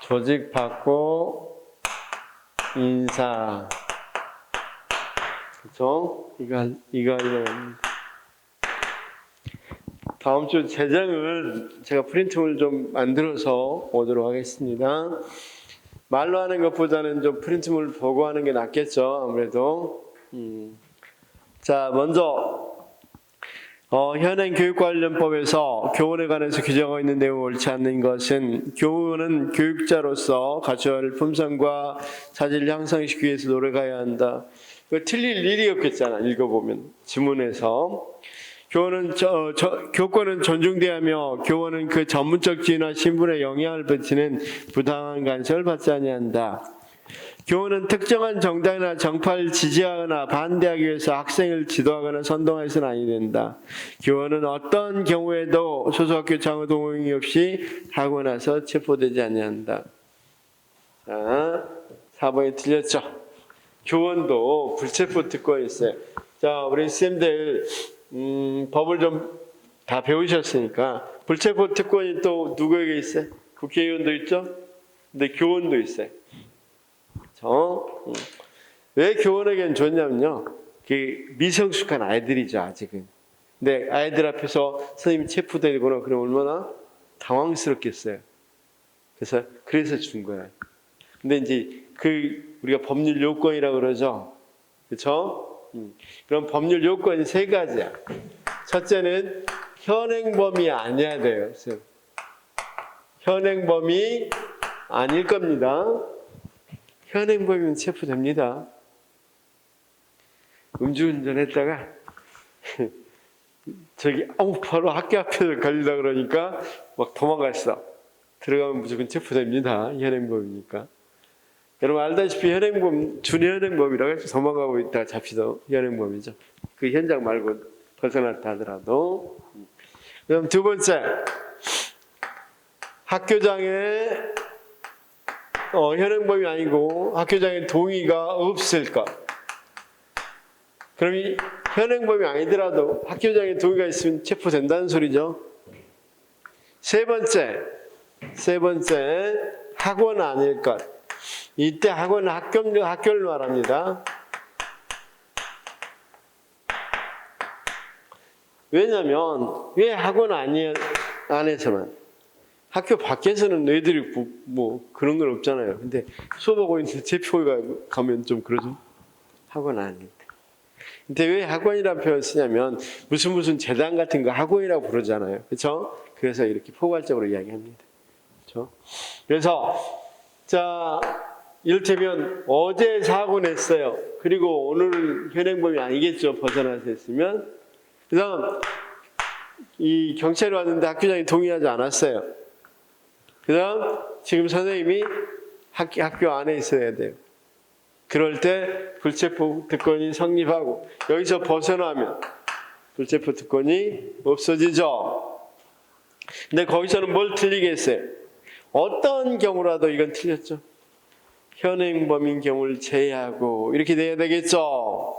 조직 받고 인사. 그쵸? 이거. 다음 주 제장을 제가 프린팅을 좀 만들어서 오도록 하겠습니다. 말로 하는 것보다는 좀 프린팅을 보고 하는 게 낫겠죠, 아무래도. 자, 먼저 현행 교육관련법에서 교원에 관해서 규정하고 있는 내용을 옳지 않는 것은 교원은 교육자로서 갖춰야 할 품성과 자질을 향상시키기 위해서 노력해야 한다. 이거 틀릴 일이 없겠잖아, 읽어보면. 지문에서. 교권은 존중돼야 하며 교원은 그 전문적 지위나 신분에 영향을 미치는 부당한 간섭을 받지 아니한다. 교원은 특정한 정당이나 정파를 지지하거나 반대하기 위해서 학생을 지도하거나 선동해서는 아니 된다. 교원은 어떤 경우에도 소속학교 장로 동의 없이 하고 나서 체포되지 아니한다. 자, 4번이 틀렸죠. 교원도 불체포 특권이 있어요. 자, 우리 쌤들 법을 좀 다 배우셨으니까 불체포 특권이 또 누구에게 있어요? 국회의원도 있죠? 근데 교원도 있어요. 왜 교원에게는 좋냐면요, 미성숙한 아이들이죠, 아직은. 근데 아이들 앞에서 선생님이 체포되거나 그러면 얼마나 당황스럽겠어요. 그래서 준 거예요. 근데 이제 우리가 법률 요건이라고 그러죠, 그렇죠? 그럼 법률 요건이 3가지야. 첫째는 현행범이 아니어야 돼요. 현행범이 아닐 겁니다. 현행범이면 체포됩니다. 음주운전했다가 바로 학교 앞에서 걸리다 그러니까 막 도망갔어. 들어가면 무조건 체포됩니다. 현행범이니까. 여러분 알다시피 현행범, 준현행범이라고 해서 도망가고 있다가 잡히도 현행범이죠. 그 현장 말고 벗어났다 하더라도. 그럼 2번째, 학교장에 현행범이 아니고 학교장의 동의가 없을 것. 그럼 이 현행범이 아니더라도 학교장의 동의가 있으면 체포된다는 소리죠. 세 번째, 학원 아닐 것. 이때 학원은 학교를 말합니다. 왜냐면 왜 학원 안에서만, 학교 밖에서는 애들이 뭐 그런 건 없잖아요. 근데 수업하고 있는데 체포가 가면 좀 그러죠. 학원 아닌데. 근데 왜 학원이라는 표현을 쓰냐면 무슨 재단 같은 거 학원이라고 부르잖아요. 그렇죠? 그래서 이렇게 포괄적으로 이야기합니다. 그렇죠? 그래서 자, 이를테면 어제 사고 냈어요. 그리고 오늘은 현행범이 아니겠죠. 벗어나서 했으면. 그다음 이 경찰이 왔는데 학교장이 동의하지 않았어요. 그다음 지금 선생님이 학교 안에 있어야 돼요. 그럴 때 불체포 특권이 성립하고, 여기서 벗어나면 불체포 특권이 없어지죠. 근데 거기서는 뭘 틀리게 했어요? 어떤 경우라도 이건 틀렸죠. 현행범인 경우를 제외하고 이렇게 돼야 되겠죠.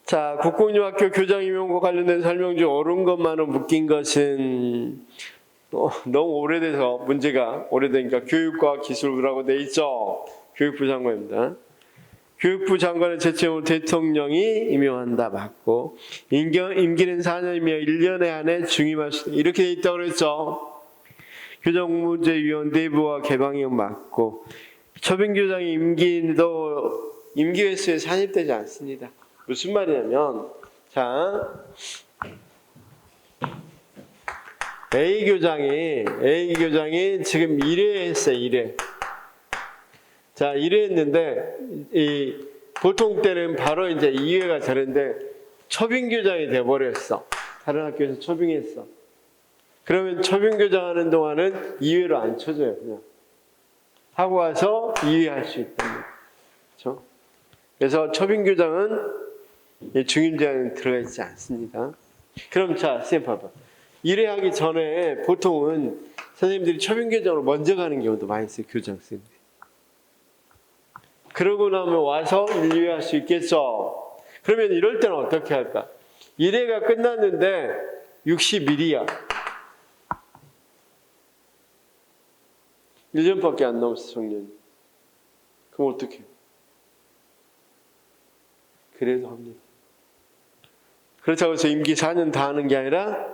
자, 국공립학교 교장 임용과 관련된 설명 중 옳은 것만은 묶인 것은 너무 오래돼서 문제가 오래되니까 교육과 기술부라고 돼 있죠. 교육부 장관입니다. 교육부 장관의 채점으로 대통령이 임명한다. 맞고, 임기는 4년이며 1년에 한해 중임할 수 있다. 이렇게 돼 있다고 그랬죠. 교정문제위원 내부와 개방이면 맞고, 초빙교장의 임기 횟수에 산입되지 않습니다. 무슨 말이냐면, 자, A 교장이 지금 1회 했어요. 1회. 자, 1회 했는데 보통 때는 바로 이제 2회가 되는데 초빙교장이 돼버렸어. 다른 학교에서 초빙했어. 그러면 초빙교장 하는 동안은 2회로 안 쳐줘요. 그냥 하고 와서 2회 할 수 있답니다. 그렇죠? 그래서 초빙교장은 중임제한에 들어가 있지 않습니다. 그럼 자, 선생님 봐봐. 1회 하기 전에 보통은 선생님들이 초빙교장으로 먼저 가는 경우도 많이 있어요. 교장 선생님들이. 그러고 나면 와서 1, 2회 할 수 있겠죠. 그러면 이럴 때는 어떻게 할까? 1회가 끝났는데 60일이야. 1년밖에 안 남았어, 정년이. 그럼 어떡해? 그래도 합니다. 그렇다고 해서 임기 4년 다 하는 게 아니라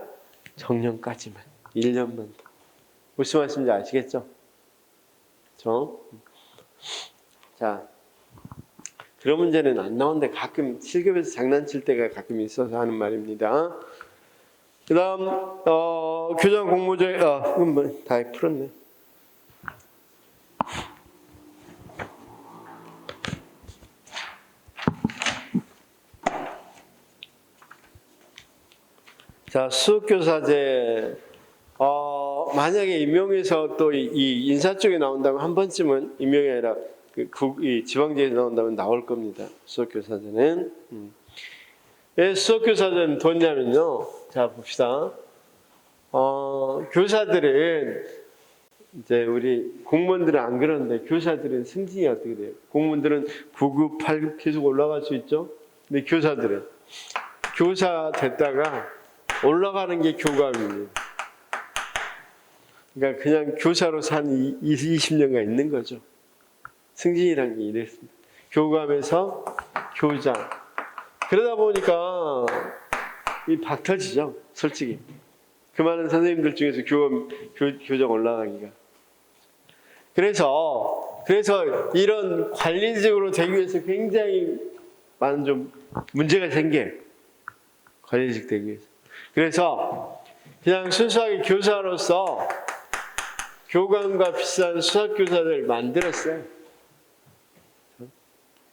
정년까지만, 1년만 더. 무슨 말씀인지 아시겠죠? 자, 그런 문제는 안 나오는데 가끔 실급에서 장난칠 때가 가끔 있어서 하는 말입니다. 그 다음, 교장 공모제, 이건 뭐, 다 풀었네. 자, 수학교사제. 만약에 임용에서 또 이 인사 쪽에 나온다면 한 번쯤은 임용이 아니라 이 지방제에서 나온다면 나올 겁니다. 수학교사제는. 왜 수학교사제는 뒀냐면요. 자, 봅시다. 교사들은 이제 우리 공무원들은 안 그러는데 교사들은 승진이 어떻게 돼요? 공무원들은 9급, 8급 계속 올라갈 수 있죠. 근데 교사들은 교사 됐다가 올라가는 게 교감입니다. 그러니까 그냥 교사로 산 20년간 있는 거죠. 승진이라는 게 이랬습니다. 교감에서 교장. 그러다 보니까 이 박 터지죠. 솔직히. 그 많은 선생님들 중에서 교장 올라가기가. 그래서 이런 관리직으로 되기 위해서 굉장히 많은 좀 문제가 생겨요. 관리직 되기 위해서. 그래서 그냥 순수하게 교사로서 교감과 비슷한 수학교사들 만들었어요.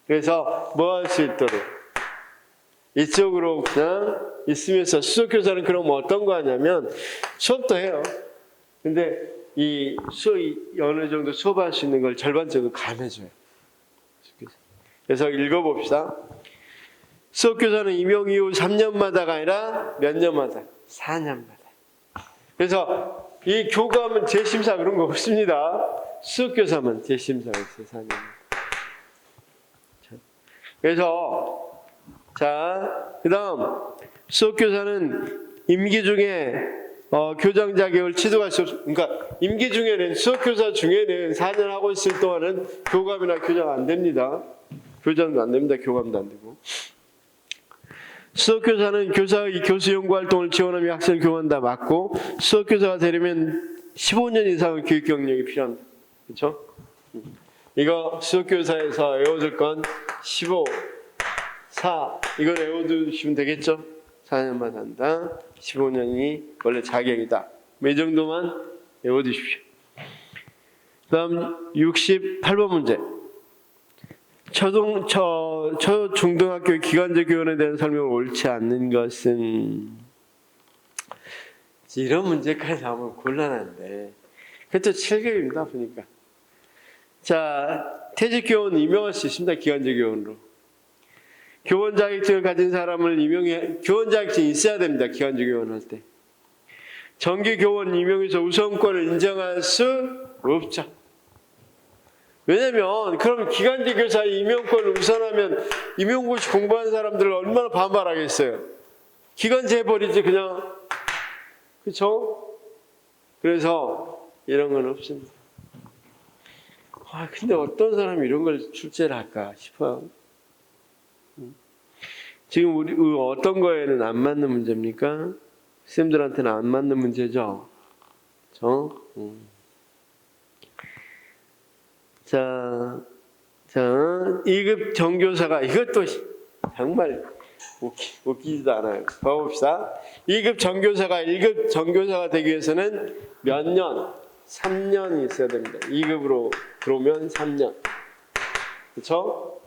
그래서 뭐 할 수 있도록 이쪽으로 그냥 있으면서 수학교사는 그럼 어떤 거 하냐면 수업도 해요. 근데 이 수업이 어느 정도 수업할 수 있는 걸 절반적으로 감해줘요. 그래서 읽어봅시다. 수학교사는 임용 이후 3년마다가 아니라 몇 년마다? 4년마다. 그래서 이 교감은 재심사 그런 거 없습니다. 수학교사만 재심사가 있어요. 4년. 그래서 그 다음 수학교사는 임기 중에 교장 자격을 취득할 수 없습니다. 그러니까 임기 중에는 수학교사 중에는 4년 하고 있을 동안은 교감이나 교장 안 됩니다. 교장도 안 됩니다. 교감도 안 되고. 수학교사는 교사의 교수 연구 활동을 지원하며 학생을 교환 다 맡고 수학교사가 되려면 15년 이상의 교육 경력이 필요합니다. 그렇죠? 이거 수학교사에서 외워줄 건 15, 4 이걸 외워두시면 되겠죠? 4년만 한다. 15년이 원래 자격이다. 이 정도만 외워두십시오. 그 다음 68번 문제. 초중등학교 기간제 교원에 대한 설명을 옳지 않는 것은 이런 문제까지 나오면 곤란한데 그것도 7급입니다. 보니까 자 퇴직교원 임명할 수 있습니다. 기간제 교원으로 교원 자격증을 가진 사람을 임명해 교원 자격증이 있어야 됩니다. 기간제 교원 할 때 정기 교원 임명에서 우선권을 인정할 수 없죠. 왜냐면 그럼 기간제 교사의 임용권을 우선하면 임용고시 공부하는 사람들을 얼마나 반발하겠어요. 기간제 해버리지 그냥. 그렇죠? 그래서 이런 건 없습니다. 근데 어떤 사람이 이런 걸 출제를 할까 싶어요. 지금 우리 어떤 거에는 안 맞는 문제입니까? 쌤들한테는 안 맞는 문제죠? 그렇죠? 자, 2급 정교사가 이것도 정말 웃기지도 않아요. 봐봅시다. 2급 정교사가 1급 정교사가 되기 위해서는 몇 년? 3년이 있어야 됩니다. 2급으로 들어오면 3년. 그렇죠?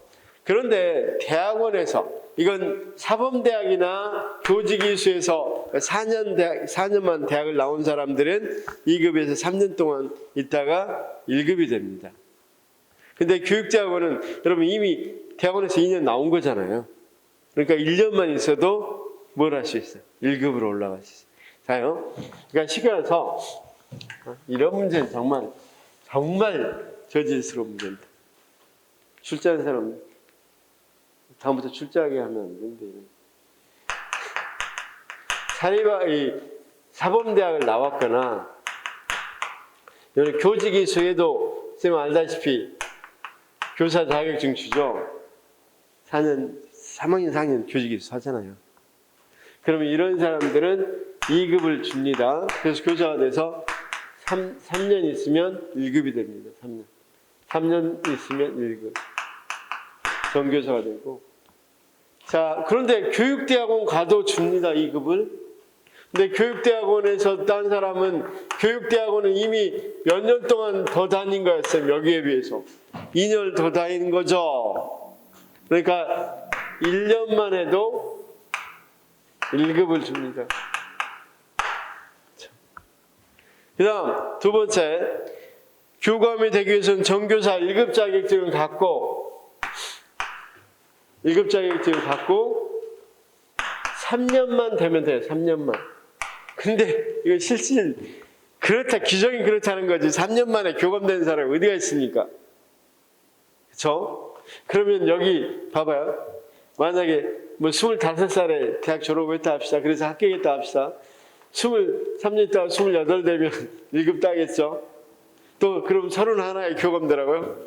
그런데 대학원에서 이건 사범대학이나 교직이수에서 4년만 대학을 나온 사람들은 2급에서 3년 동안 있다가 1급이 됩니다. 근데 교육대학원은 여러분 이미 대학원에서 2년 나온 거잖아요. 그러니까 1년만 있어도 뭘 할 수 있어요? 1급으로 올라갈 수 있어요. 자요. 그러니까 쉽게 말해서 이런 문제는 정말 저질스러운 문제입니다. 출제하는 사람 다음부터 출제하게 하면 안 된대. 사범대학을 나왔거나 여기 교직이수에도 쌤 알다시피 교사 자격증 주죠. 3학년 4학년 교직이수 하잖아요. 그러면 이런 사람들은 2급을 줍니다. 그래서 교사가 돼서 3년 있으면 1급이 됩니다. 3년 있으면 1급. 전교사가 되고. 자, 그런데 교육대학원 가도 줍니다. 2급을. 근데 교육대학원에서 딴 사람은 교육대학원은 이미 몇 년 동안 더 다닌 거였어요. 여기에 비해서. 2년을 더 다닌 거죠. 그러니까 1년만 해도 1급을 줍니다. 그 다음 두 번째, 교감이 되기 위해서는 전교사 1급 자격증을 갖고 1급 자격증을 갖고 3년만 되면 돼요. 3년만. 근데 이거 실질 그렇다, 규정이 그렇다는 거지. 3년 만에 교감되는 사람이 어디가 있습니까? 그렇죠? 그러면 여기 봐봐요. 만약에 뭐 25살에 대학 졸업했다 합시다. 그래서 합격했다 합시다. 3년 있다가 28 되면 1급 따겠죠? 또 그럼 31에 교감되라고요?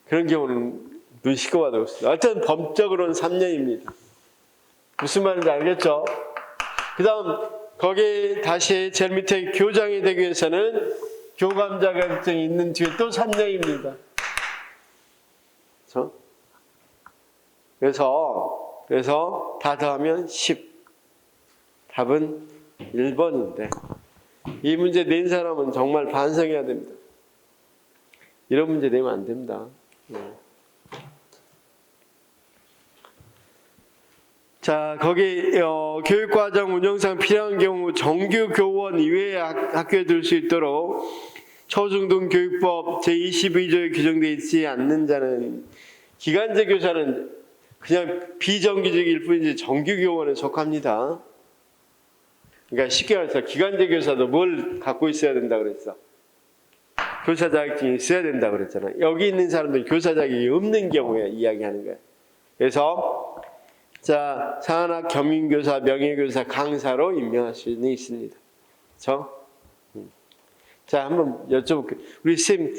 그런 경우는 눈 씻고 봐도 없습니다. 하여튼 법적으로는 3년입니다. 무슨 말인지 알겠죠? 그 다음 거기 다시 제일 밑에 교장이 되기 위해서는 교감 자격증이 있는 뒤에 또 3년입니다. 그렇죠? 그래서 다 더하면 10. 답은 1번인데 이 문제 낸 사람은 정말 반성해야 됩니다. 이런 문제 내면 안 됩니다. 자, 거기 교육과정 운영상 필요한 경우 정규 교원 이외의 학교에 들 수 있도록 초중등교육법 제22조에 규정되어 있지 않는 자는, 기간제 교사는 그냥 비정규직일 뿐이지 정규 교원에 속합니다. 그러니까 쉽게 말해서 기간제 교사도 뭘 갖고 있어야 된다 그랬어? 교사 자격증이 있어야 된다 그랬잖아. 여기 있는 사람들은 교사 자격이 없는 경우에 이야기하는 거야. 그래서 자, 산학 겸임교사, 명예교사, 강사로 임명할 수는 있습니다. 그렇죠? 자, 한번 여쭤볼게요. 우리 쌤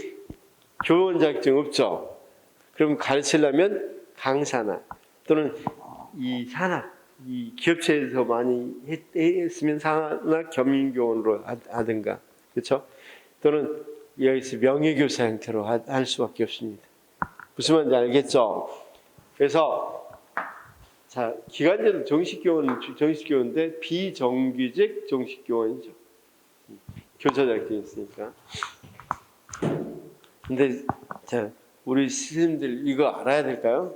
교원 자격증 없죠? 그럼 가르치려면 강사나 또는 이 산학, 이 기업체에서 많이 했으면 산학 겸임교원으로 하든가, 그렇죠? 또는 여기서 명예교사 형태로 할 수밖에 없습니다. 무슨 말인지 알겠죠? 그래서 자, 기간제는 정식교원인데 비정규직 정식교원이죠. 교사 자격증이 있으니까. 근데 자, 우리 스님들 이거 알아야 될까요?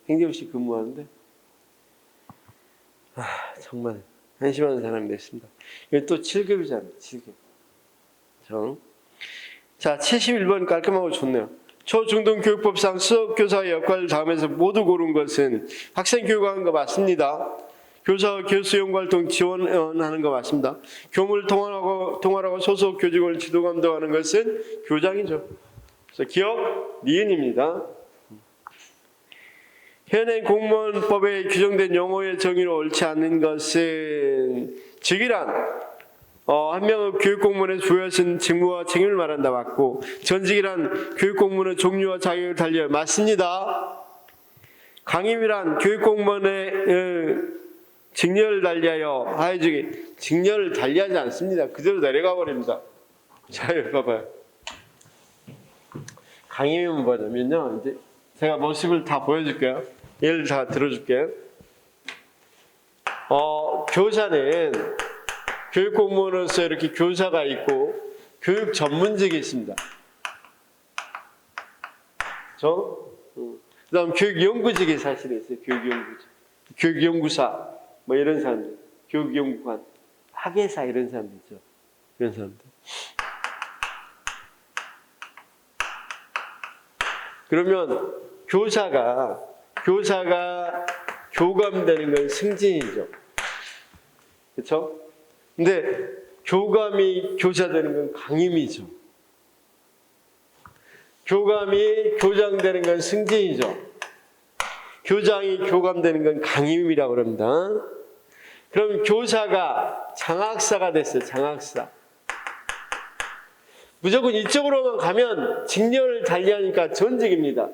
행정실 근무하는데 정말 한심한 사람이 됐습니다. 이거 또 7급이잖아요. 7급. 자, 71번 깔끔하고 좋네요. 초중등교육법상 수업교사의 역할을 다음에서 모두 고른 것은 학생교육하는 거 맞습니다. 교사와 교수 연구활동 지원하는 거 맞습니다. 교무를 통할하고 소속 교직원을 지도 감독하는 것은 교장이죠. 그래서 기억 니은입니다. 현행 공무원법에 규정된 용어의 정의로 옳지 않는 것은 직이란 한 명의 교육공무원에 부여하신 직무와 책임을 말한다 맞고, 전직이란 교육공무원의 종류와 자격을 달리하여 맞습니다. 강임이란 교육공무원의 직렬을 달리하여 하여주기, 직렬을 달리하지 않습니다. 그대로 내려가 버립니다. 자, 여기 봐봐요. 강임이면 뭐냐면요, 이제 제가 모습을 다 보여줄게요. 예를 다 들어줄게요. 교사는 교육공무원으로서 이렇게 교사가 있고 교육 전문직이 있습니다. 그 다음 교육연구직이 사실 있어요. 교육연구직, 교육연구사 뭐 이런 사람들, 교육연구관, 학예사 이런 사람들 있죠. 이런 사람들. 그러면 교사가 교감되는 건 승진이죠. 그렇죠? 근데 교감이 교사되는 건 강임이죠. 교감이 교장되는 건 승진이죠. 교장이 교감되는 건 강임이라고 그럽니다. 그럼 교사가 장학사가 됐어요. 장학사. 무조건 이쪽으로만 가면 직렬을 달리하니까 전직입니다.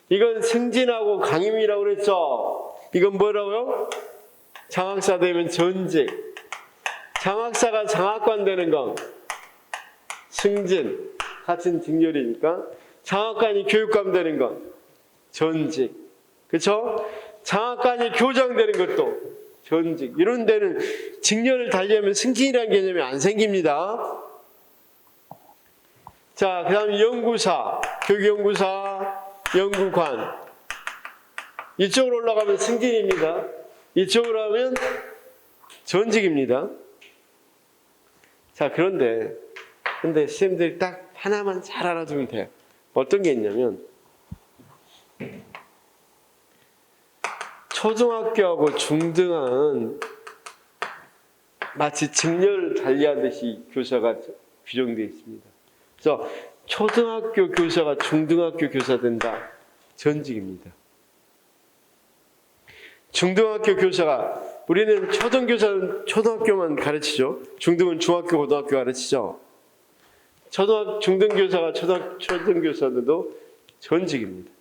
이건 승진하고 강임이라고 그랬죠. 이건 뭐라고요? 장학사 되면 전직. 장학사가 장학관 되는 건 승진. 같은 직렬이니까. 장학관이 교육감 되는 건 전직. 그렇죠? 장학관이 교장 되는 것도 전직. 이런 데는 직렬을 달리하면 승진이라는 개념이 안 생깁니다. 자, 그 다음에 연구사, 교육연구사, 연구관. 이쪽으로 올라가면 승진입니다. 이쪽으로 하면 전직입니다. 자, 근데 선생님들이 딱 하나만 잘 알아두면 돼요. 어떤 게 있냐면, 초등학교하고 중등학은 마치 직렬 달리하듯이 교사가 규정되어 있습니다. 그래서 초등학교 교사가 중등학교 교사 된다. 전직입니다. 중등학교 교사가, 우리는 초등교사는 초등학교만 가르치죠. 중등은 중학교, 고등학교 가르치죠. 중등교사가 초등교사들도 전직입니다.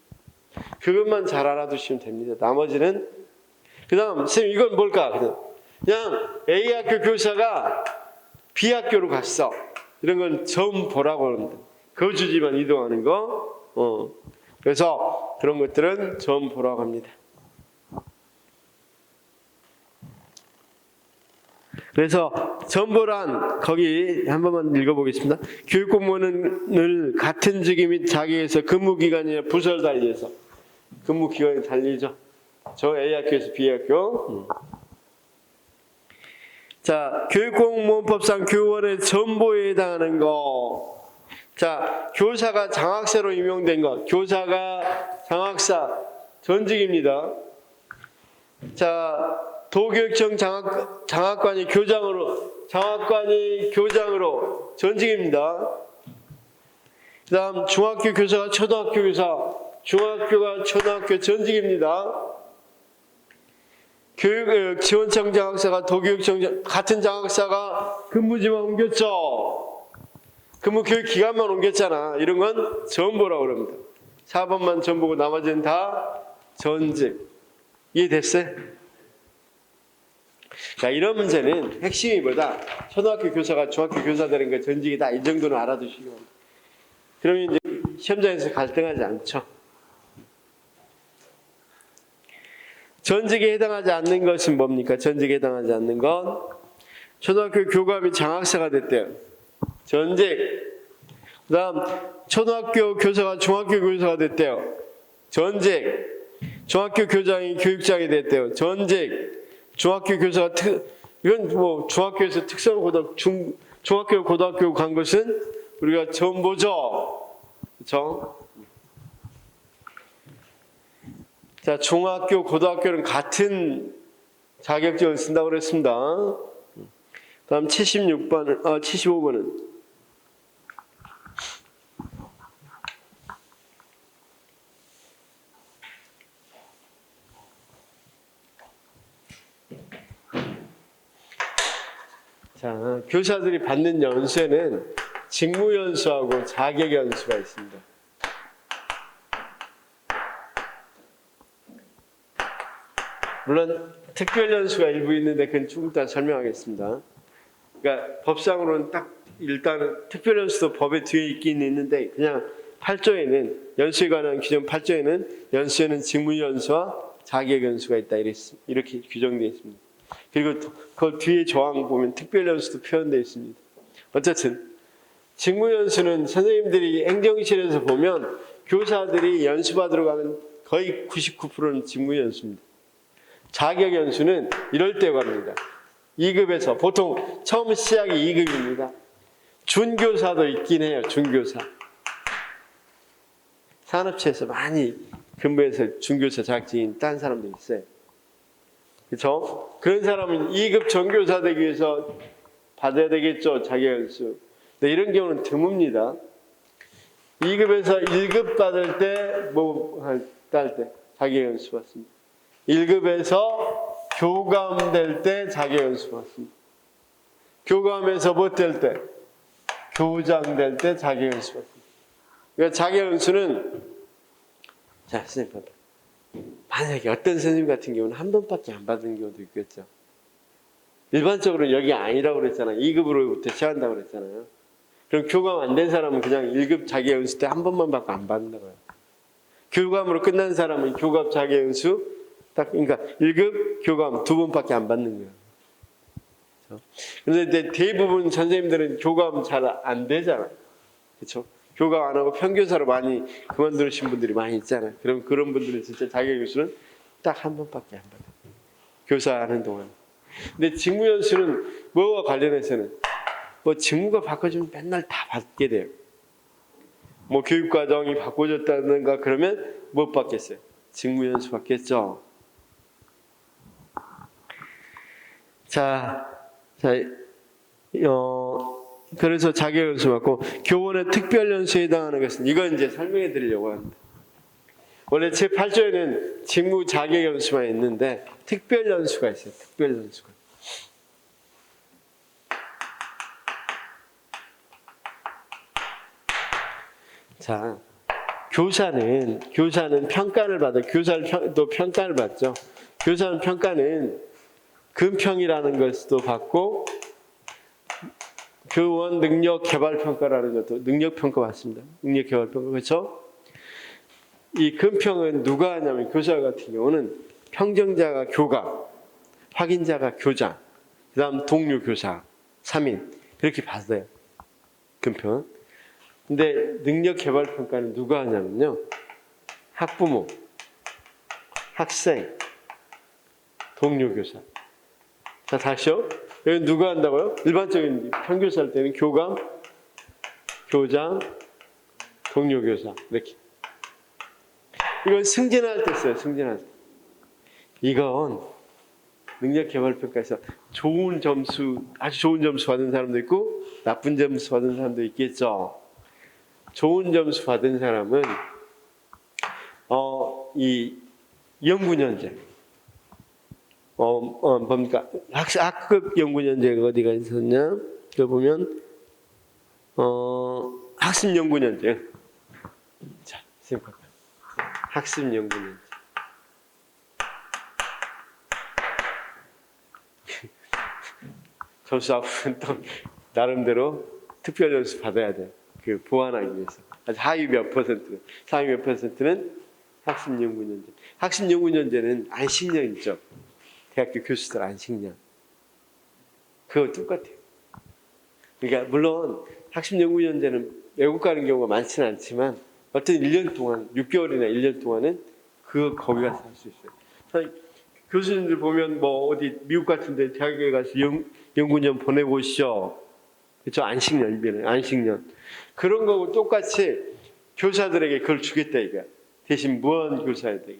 그것만 잘 알아두시면 됩니다. 나머지는, 그 다음, 선생님 이건 뭘까? 그냥 A학교 교사가 B학교로 갔어. 이런 건 점 보라고 합니다. 거주지만 이동하는 거. 그래서 그런 것들은 점 보라고 합니다. 그래서 점보란 거기 한 번만 읽어보겠습니다. 교육공무원을 같은 직위 및 자격에서 근무기간이나 부서를 달리해서 근무기간이 달리죠. 저 A학교에서 B학교. 자, 교육공무원법상 교원의 점보에 해당하는 거. 자, 교사가 장학사로 임용된 것. 교사가 장학사 전직입니다. 자, 도교육청 장학관이 교장으로 전직입니다. 그 다음 중학교 교사가 초등학교 교사, 중학교가 초등학교 전직입니다. 교육지원청 장학사가 도교육청 같은 장학사가 근무지만 옮겼죠. 근무 교육 기간만 옮겼잖아. 이런 건 전보라고 그럽니다. 4번만 전보고 나머지는 다 전직. 이해됐어요? 자, 이런 문제는 핵심이 뭐다? 초등학교 교사가 중학교 교사 되는 거 전직이다. 이 정도는 알아두시기 바랍니다. 그러면 이제 시험장에서 갈등하지 않죠. 전직에 해당하지 않는 것은 뭡니까? 전직에 해당하지 않는 건 초등학교 교감이 장학사가 됐대요. 전직. 그 다음 초등학교 교사가 중학교 교사가 됐대요. 전직. 중학교 교장이 교육장이 됐대요. 전직. 중학교 교사가 이건 뭐 중학교에서 중학교 고등학교 간 것은 우리가 전보죠. 그렇죠? 자, 중학교 고등학교는 같은 자격증을 쓴다고 그랬습니다. 다음 75번은 자, 교사들이 받는 연수에는 직무연수하고 자격연수가 있습니다. 물론 특별연수가 일부 있는데 그건 조금 이따 설명하겠습니다. 그러니까 법상으로는 딱 일단 특별연수도 법의 뒤에 있긴 있는데 그냥 8조에는 연수에 관한 규정 8조에는 연수에는 직무연수와 자격연수가 있다 이렇게 규정되어 있습니다. 그리고 그 뒤에 조항 보면 특별연수도 표현되어 있습니다. 어쨌든 직무연수는 선생님들이 행정실에서 보면 교사들이 연수받으러 가는 거의 99%는 직무연수입니다. 자격연수는 이럴 때 갑니다. 2급에서 보통 처음 시작이 2급입니다. 준교사도 있긴 해요. 준교사. 산업체에서 많이 근무해서 준교사 자격증이 딴 사람도 있어요. 그렇죠? 그런 사람은 2급 전교사 되기 위해서 받아야 되겠죠. 자격연수. 근데 이런 경우는 드뭅니다. 2급에서 1급 받을 때 자격연수 받습니다. 1급에서 교감 될 때 자격연수 받습니다. 교감에서 뭐 될 때? 교장 될 때 자격연수 받습니다. 그러니까 자격연수는 자, 선생님 봐봐. 만약에 어떤 선생님 같은 경우는 한 번밖에 안 받은 경우도 있겠죠. 일반적으로 여기 아니라고 그랬잖아요. 2급으로부터 시작한다고 그랬잖아요. 그럼 교감 안 된 사람은 그냥 1급 자격연수 때 한 번만 받고 안 받는다고요. 교감으로 끝난 사람은 교감 자격연수 딱 그러니까 1급 교감 2번밖에 안 받는 거예요. 그렇죠? 그런데 대부분 선생님들은 교감 잘 안 되잖아요. 그렇죠? 교감 안 하고 평교사로 많이 그만두신 분들이 많이 있잖아요. 그럼 그런 분들은 진짜 자격연수는 딱 한 번밖에 안 받아요. 교사하는 동안. 근데 직무연수는 뭐와 관련해서는 뭐 직무가 바꿔주면 맨날 다 받게 돼요. 뭐 교육과정이 바꿔줬다든가 그러면 못 받겠어요. 직무연수 받겠죠. 그래서 자격연수 받고 교원의 특별연수에 해당하는 것은 이건 이제 설명해 드리려고 합니다. 원래 제8조에는 직무 자격연수만 있는데 특별연수가 있어요. 특별연수가. 자, 교사는 평가를 받아요. 교사도 평가를 받죠. 교사는 평가는 금평이라는 것도 받고 교원 능력 개발 평가라는 것도 능력 평가 맞습니다. 능력 개발 평가 그렇죠? 이 금평은 누가 하냐면 교사 같은 경우는 평정자가 교감, 확인자가 교장, 그다음 동료 교사, 3인 그렇게 받아요. 금평은. 근데 능력 개발 평가는 누가 하냐면요. 학부모, 학생, 동료 교사. 자, 다시요. 여기 누가 한다고요? 일반적인 평교사 할 때는 교감, 교장, 동료 교사 이렇게. 이건 승진할 때 써요. 승진할 때. 이건 능력 개발 평가에서 좋은 점수, 아주 좋은 점수 받은 사람도 있고 나쁜 점수 받은 사람도 있겠죠. 좋은 점수 받은 사람은 이 연구년제. 뭡니까? 학급 연구년제가 어디가 있었냐? 그 보면, 학습 연구년제. 자, 선생님 볼까요? 학습 연구년제. 점수 앞으로는 또, 나름대로 특별 점수 받아야 돼요. 그, 보완하기 위해서. 아주 하위 몇 퍼센트, 상위 몇 퍼센트는 학습 연구년제. 학습 연구년제는 안식년 있죠. 대학교 교수들 안식년. 그거 똑같아요. 그러니까 물론 학습연구연제는 외국 가는 경우가 많지는 않지만 어떤 1년 동안 6개월이나 1년 동안은 거기 가서 할 수 있어요. 교수님들 보면 뭐 어디 미국 같은데 대학에 가서 연구년 보내고 오시죠. 그렇죠? 안식년. 그런 거하고 똑같이 교사들에게 그걸 주겠다 이거야. 대신 무한 교사야 되게.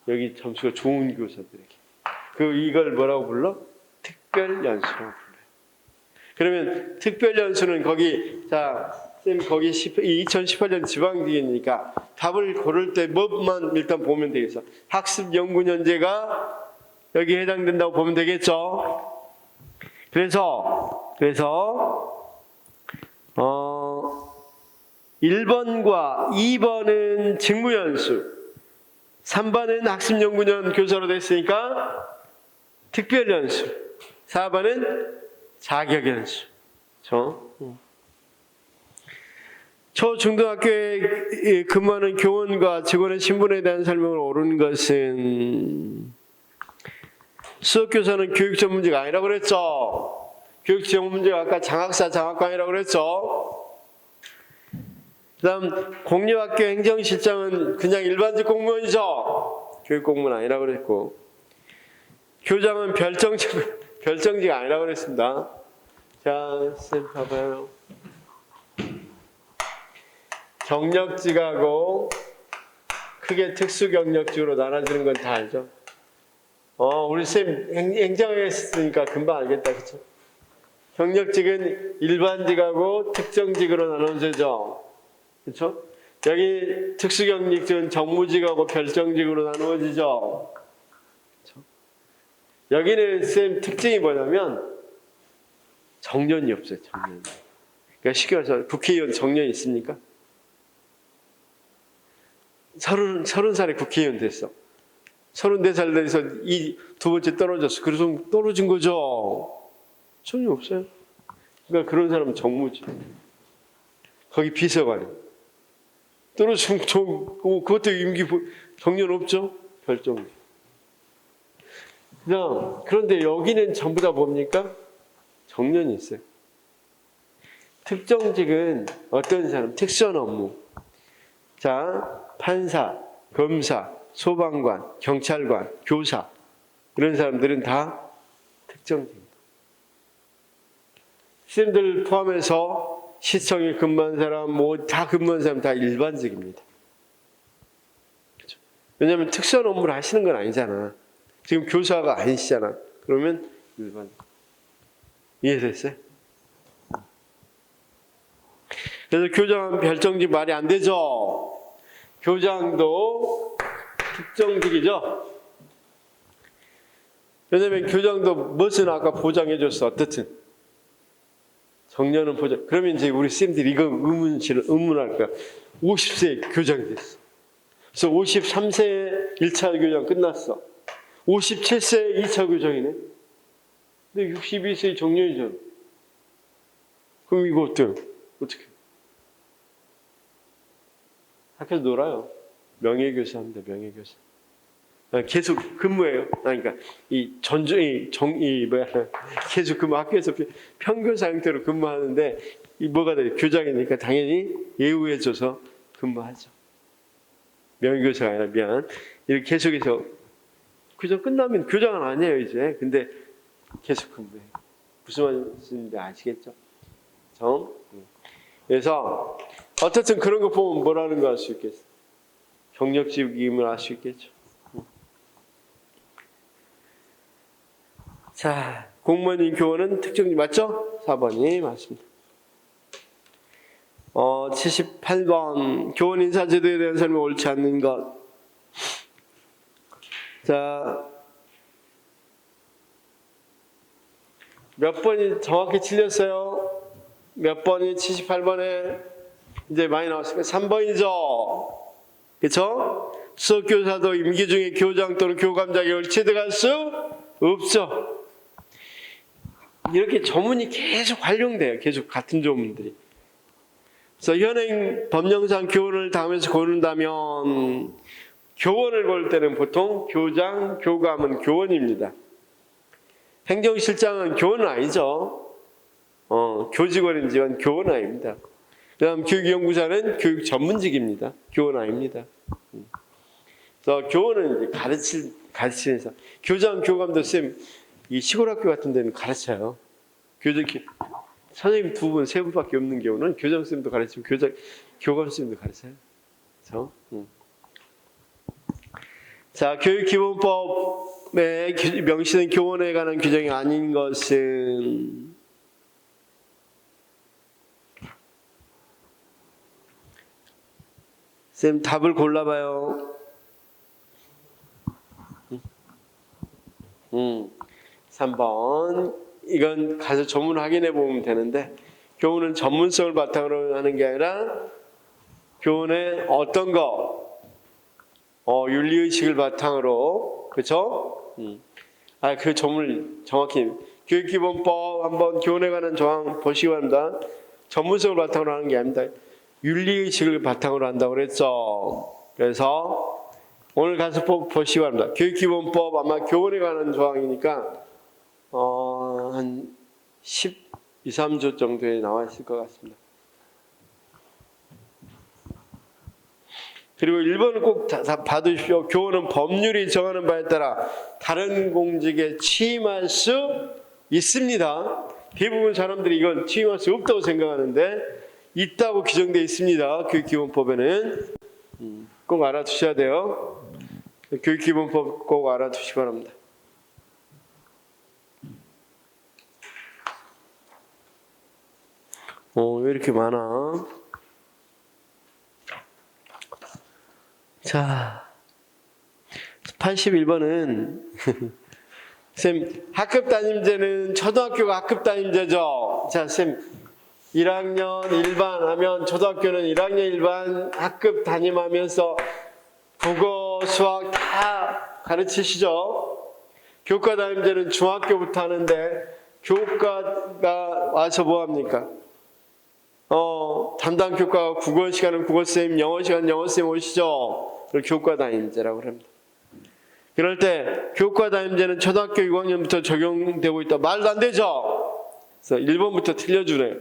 여기 점수가 좋은 교사들에게. 이걸 뭐라고 불러? 특별연수라고 불러요. 그러면 특별연수는 거기, 거기 2018년 지방직이니까 답을 고를 때 뭐만 일단 보면 되겠어. 학습연구년제가 여기에 해당된다고 보면 되겠죠. 그래서 1번과 2번은 직무연수, 3번은 학습연구년 교사로 됐으니까 특별연수, 4번은 자격연수. 초중등학교에 근무하는 교원과 직원의 신분에 대한 설명을 옳은 것은 수업교사는 교육 전문직이 아니라고 그랬죠. 교육 전문직 아까 장학사, 장학관이라고 그랬죠. 그 다음 공립학교 행정실장은 그냥 일반직 공무원이죠. 교육 공무원 아니라고 그랬고, 교장은 별정직 아니라고 그랬습니다. 자, 쌤 봐봐요. 경력직하고 크게 특수경력직으로 나눠지는 건 다 알죠. 우리 쌤 행정에 했으니까 금방 알겠다, 그쵸? 경력직은 일반직하고 특정직으로 나눠지죠. 그렇죠? 여기 특수경력직은 정무직하고 별정직으로 나누어지죠. 그렇죠? 여기는 쌤 특징이 뭐냐면 정년이 없어요. 정년이. 그러니까 쉽게 말해서 국회의원 정년이 있습니까? 30살에 국회의원 됐어. 34살 돼서 이 두 번째 떨어졌어. 그래서 떨어진 거죠. 전혀 없어요. 그러니까 그런 사람은 정무지. 거기 비서관이. 떨어지면 그것도 임기 정년 없죠? 별정지. 그런데 여기는 전부 다 뭡니까? 정년이 있어요. 특정직은 어떤 사람? 특수한 업무. 자, 판사, 검사, 소방관, 경찰관, 교사 이런 사람들은 다 특정직입니다. 시민들 포함해서 시청에 근무한 사람, 뭐 다 근무한 사람 다 일반직입니다. 그렇죠? 왜냐하면 특수한 업무를 하시는 건 아니잖아. 지금 교사가 아니시잖아. 그러면 일반. 이해됐어요? 그래서 교장 별정직 말이 안 되죠. 교장도 특정직이죠. 왜냐면 교장도 무엇은 아까 보장해줬어. 어떻든 정년은 보장. 그러면 이제 우리 쌤들이 이거 의문할 거야. 50세에 교장이 됐어. 그래서 53세에 1차 교장 끝났어. 57세에 2차 교장이네. 근데 62세에 정년이잖아. 그럼 이거 어때요? 어떻게? 학교에서 놀아요. 명예교사 합니다. 명예교사. 계속 근무해요. 그러니까 계속 근무, 학교에서 평교사 형태로 근무하는데 이 뭐가 돼? 교장이니까 당연히 예우해줘서 근무하죠. 명예교사가 아니라 미안. 이렇게 계속해서 교장 끝나면 교장은 아니에요 이제. 근데 계속 근무해요. 무슨 말인지 아시겠죠? 그래서 어쨌든 그런 거 보면 뭐라는 거 알 수 있겠어? 경력직임을 알 수 있겠죠. 자, 공무원인 교원은 특정직 맞죠? 4번이 맞습니다. 78번 교원 인사제도에 대한 설명 옳지 않는 것. 자, 몇 번이 정확히 틀렸어요? 몇 번이 78번에 이제 많이 나왔으니까 3번이죠. 그렇죠? 수석교사도 임기 중에 교장 또는 교감 자격을 취득할 수 없죠. 이렇게 조문이 계속 활용돼요. 계속 같은 조문들이. 그래서 현행 법령상 교원을 당하면서 고른다면 교원을 볼 때는 보통 교장, 교감은 교원입니다. 행정실장은 교원은 아니죠. 교직원이지만 교원 아닙니다. 그 다음 교육연구사는 교육 전문직입니다. 교원 아닙니다. 그래서 교원은 이제 가르치면서 교장, 교감도 쌤, 이 시골 학교 같은 데는 가르쳐요. 선생님 2분, 3분밖에 없는 경우는 교장쌤도 가르치고 교감쌤도 가르쳐요. 그렇죠? 자, 교육기본법에 명시된 교원에 관한 규정이 아닌 것은 쌤 답을 골라봐요. 3번. 이건 가서 전문 확인해 보면 되는데 교훈은 전문성을 바탕으로 하는 게 아니라 교훈의 어떤 거 윤리의식을 바탕으로 그렇죠? 그 전문을 정확히 교육기본법 한번 교훈에 관한 조항 보시기 바랍니다. 전문성을 바탕으로 하는 게 아닙니다. 윤리의식을 바탕으로 한다고 그랬죠. 그래서 오늘 가서 보시기 바랍니다. 교육기본법 아마 교훈에 관한 조항이니까 한 12, 13조 정도에 나와 있을 것 같습니다. 그리고 1번은 꼭 봐두십시오. 교원은 법률이 정하는 바에 따라 다른 공직에 취임할 수 있습니다. 대부분 사람들이 이건 취임할 수 없다고 생각하는데 있다고 규정되어 있습니다. 교육기본법에는 꼭 알아두셔야 돼요. 교육기본법 꼭 알아두시기 바랍니다. 왜 이렇게 많아? 자, 81번은 쌤, 학급단임제는 초등학교가 학급단임제죠. 자, 쌤 1학년 일반 하면 초등학교는 1학년 일반 학급 담임하면서 국어, 수학 다 가르치시죠? 교과 담임제는 중학교부터 하는데 교과가 와서 뭐 합니까? 담당 교과 국어 시간은 국어쌤, 영어 시간 영어쌤 오시죠? 그걸 교과 담임제라고 합니다. 그럴 때 교과 담임제는 초등학교 6학년부터 적용되고 있다. 말도 안 되죠? 그래서 1번부터 틀려주네요.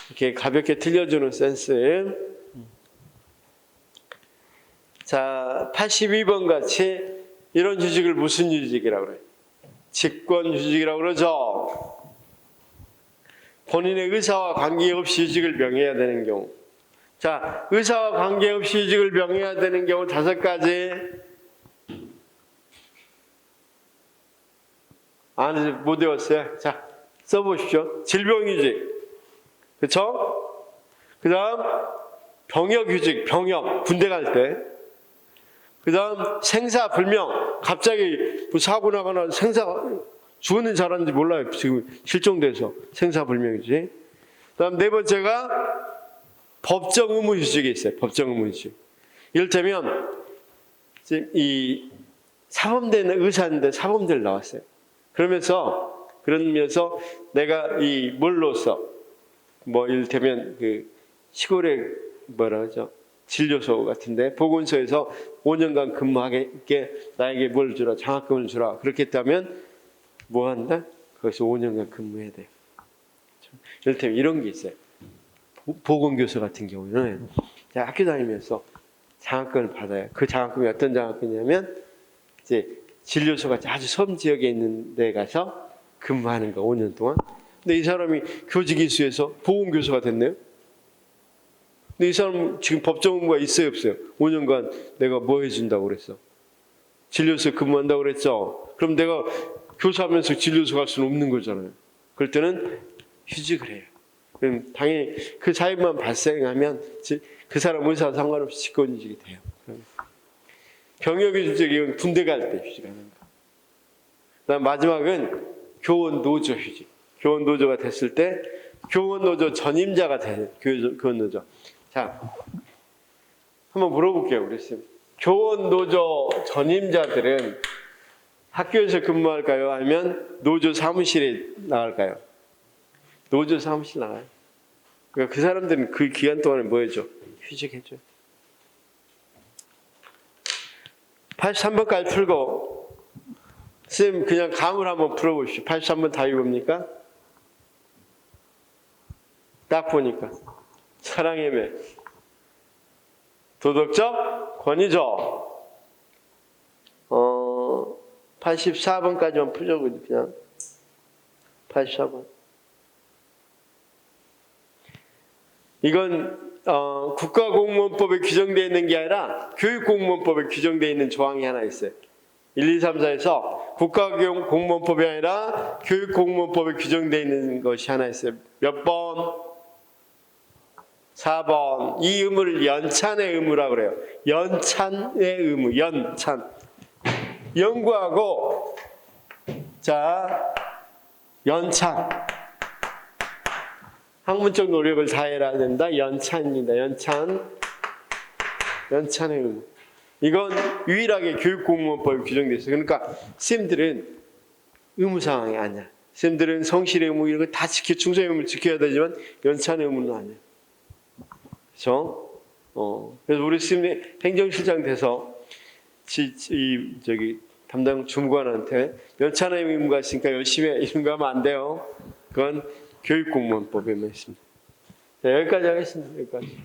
이렇게 가볍게 틀려주는 센스. 자, 82번 같이 이런 휴직을 무슨 휴직이라고 그래요? 직권 휴직이라고 그러죠. 본인의 의사와 관계없이 휴직을 명해야 되는 경우. 자, 의사와 관계없이 휴직을 명해야 되는 경우 5가지. 못 외웠어요. 자, 써보십시오. 질병휴직. 그쵸? 그 다음, 병역휴직, 병역, 군대 갈 때. 그 다음, 생사불명. 갑자기 뭐 사고 나거나 죽었는지 살았는지 몰라요. 지금 실종돼서. 생사불명이지. 그 다음 네 번째가 법정 의무휴직이 있어요. 법정 의무휴직. 이를테면, 이 사범대는 의사인데 사범대를 나왔어요. 그러면서 내가 이 뭘로써 뭐 이를테면 그 시골에 뭐라 하죠? 진료소 같은데 보건소에서 5년간 근무하게 나에게 뭘 주라, 장학금을 주라. 그렇게 했다면 뭐 한다? 거기서 5년간 근무해야 돼요. 이를테면 이런 게 있어요. 보건교수 같은 경우는 학교 다니면서 장학금을 받아요. 그 장학금이 어떤 장학금이냐면 이제 진료소가 아주 섬 지역에 있는 데 가서 근무하는 거 5년 동안. 근데 이 사람이 교직이수에서 보건교수가 됐네요. 근데 이 사람 지금 법정 의무가 있어요, 없어요? 5년간 내가 뭐 해준다고 그랬어? 진료소 근무한다고 그랬죠? 그럼 내가 교사하면서 진료소 갈 수는 없는 거잖아요. 그럴 때는 휴직을 해요. 그럼 당연히 그 사유만 발생하면 그 사람 의사와 상관없이 직권휴직이 돼요. 병역휴직은 군대 갈 때 휴직하는 거. 그다음 마지막은 교원노조 휴직. 교원노조가 됐을 때 교원노조 전임자가 돼요. 교원노조. 자, 한번 물어볼게요, 우리 쌤. 교원노조 전임자들은 학교에서 근무할까요? 아니면 노조 사무실에 나갈까요? 노조 사무실 나가요. 그러니까 그 사람들은 그 기간 동안에 뭐 해줘? 휴직해줘요. 83번까지 풀고 쌤 그냥 감을 한번 풀어보십시오. 83번 답이 뭡니까? 딱 보니까 사랑의 매 도덕적 권위죠. 84번까지만 풀죠. 그냥 84번. 이건 국가공무원법에 규정되어 있는 게 아니라 교육공무원법에 규정되어 있는 조항이 하나 있어요. 1, 2, 3, 4에서 국가공무원법이 아니라 교육공무원법에 규정되어 있는 것이 하나 있어요. 몇 번? 4번. 이 의무를 연찬의 의무라고 그래요. 연찬의 의무. 연찬. 연구하고 자 연찬. 학문적 노력을 다해야 된다. 연찬입니다. 연찬의 의무. 이건 유일하게 교육공무원법에 규정되어 있어요. 그러니까 쌤들은 의무사항이 아니야. 쌤들은 성실의 의무 이런 거 다 충성의 의무를 지켜야 되지만 연찬의 의무는 아니야. 그렇죠? 그래서 우리 쌤이 행정실장 돼서 담당 주무관한테 연찬의 의무가 있으니까 열심히 해. 이런 거 하면 안 돼요. 그건 교육공무원법에만 있습니다. 자, 여기까지 하겠습니다. 여기까지.